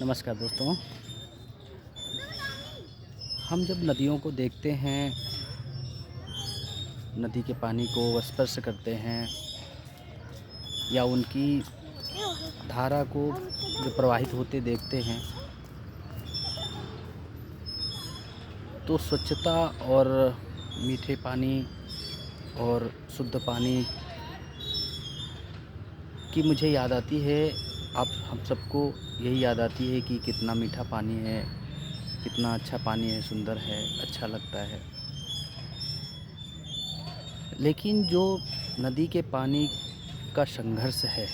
नमस्कार दोस्तों। हम जब नदियों को देखते हैं, नदी के पानी को स्पर्श करते हैं या उनकी धारा को जो प्रवाहित होते देखते हैं, तो स्वच्छता और मीठे पानी और शुद्ध पानी की मुझे याद आती है। आप हम सबको यही याद आती है कि कितना मीठा पानी है, कितना अच्छा पानी है, सुंदर है, अच्छा लगता है। लेकिन जो नदी के पानी का संघर्ष है,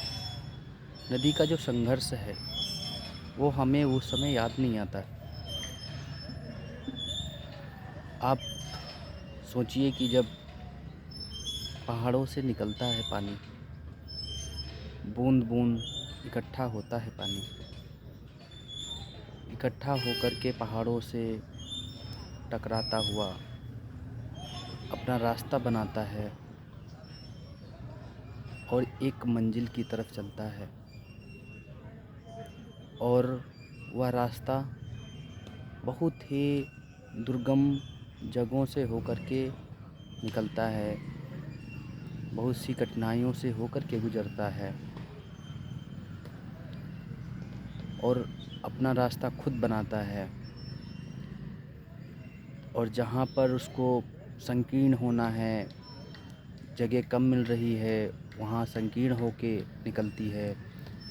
नदी का जो संघर्ष है, वो हमें उस समय याद नहीं आता। आप सोचिए कि जब पहाड़ों से निकलता है पानी, बूंद बूंद इकट्ठा होता है पानी, इकट्ठा होकर के पहाड़ों से टकराता हुआ अपना रास्ता बनाता है और एक मंजिल की तरफ चलता है। और वह रास्ता बहुत ही दुर्गम जगहों से होकर के निकलता है, बहुत सी कठिनाइयों से होकर के गुजरता है और अपना रास्ता खुद बनाता है। और जहाँ पर उसको संकीर्ण होना है, जगह कम मिल रही है, वहाँ संकीर्ण होके निकलती है।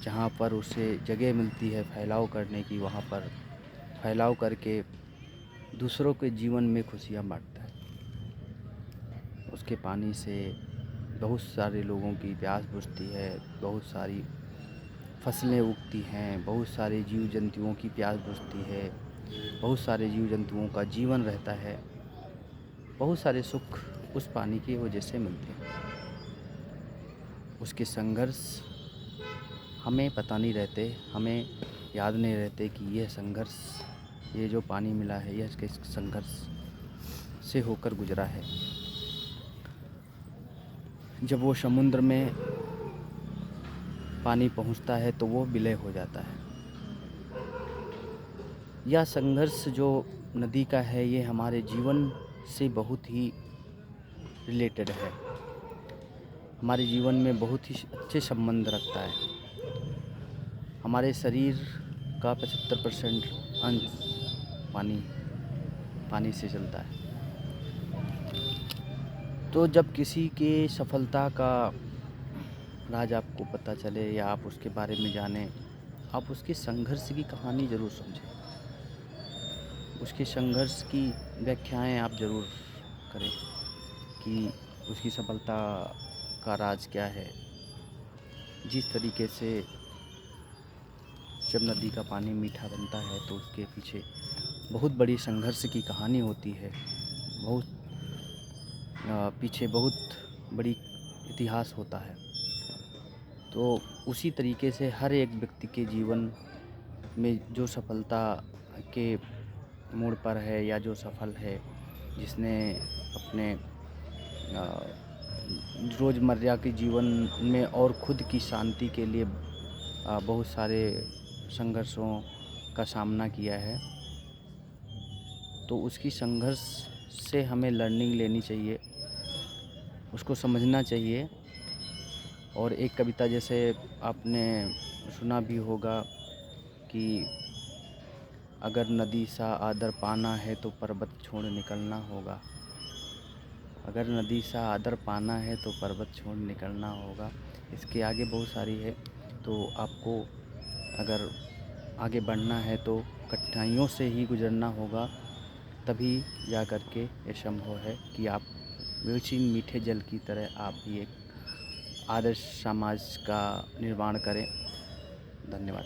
जहाँ पर उसे जगह मिलती है फैलाव करने की, वहाँ पर फैलाव करके दूसरों के जीवन में खुशियाँ बांटता है। उसके पानी से बहुत सारे लोगों की प्यास बुझती है, बहुत सारी फसलें उगती हैं, बहुत सारे जीव जंतुओं की प्यास बुझती है, बहुत सारे जीव जंतुओं का जीवन रहता है, बहुत सारे सुख उस पानी की वजह से मिलते हैं। उसके संघर्ष हमें पता नहीं रहते, हमें याद नहीं रहते कि यह संघर्ष, ये जो पानी मिला है, यह इसके संघर्ष से होकर गुजरा है। जब वो समुद्र में पानी पहुंचता है तो वो विलय हो जाता है। यह संघर्ष जो नदी का है, ये हमारे जीवन से बहुत ही रिलेटेड है, हमारे जीवन में बहुत ही अच्छे संबंध रखता है। हमारे शरीर का 75% अंश पानी से चलता है। तो जब किसी के सफलता का राज आपको पता चले या आप उसके बारे में जानें, आप उसके संघर्ष की कहानी ज़रूर समझें, उसके संघर्ष की व्याख्याएं आप ज़रूर करें कि उसकी सफलता का राज क्या है। जिस तरीके से जब नदी का पानी मीठा बनता है तो उसके पीछे बहुत बड़ी संघर्ष की कहानी होती है, बहुत पीछे बहुत बड़ी इतिहास होता है। तो उसी तरीके से हर एक व्यक्ति के जीवन में जो सफलता के मोड़ पर है या जो सफल है, जिसने अपने रोज़मर्रा के जीवन में और खुद की शांति के लिए बहुत सारे संघर्षों का सामना किया है, तो उसकी संघर्ष से हमें लर्निंग लेनी चाहिए, उसको समझना चाहिए। और एक कविता जैसे आपने सुना भी होगा कि अगर नदी सा आदर पाना है तो पर्वत छोड़ निकलना होगा। अगर नदी सा आदर पाना है तो पर्वत छोड़ निकलना होगा। इसके आगे बहुत सारी है, तो आपको अगर आगे बढ़ना है तो कठिनाइयों से ही गुजरना होगा, तभी जा कर के ये संभव है कि आप वैसी मीठे जल की तरह आप भी एक आदर्श समाज का निर्माण करें। धन्यवाद।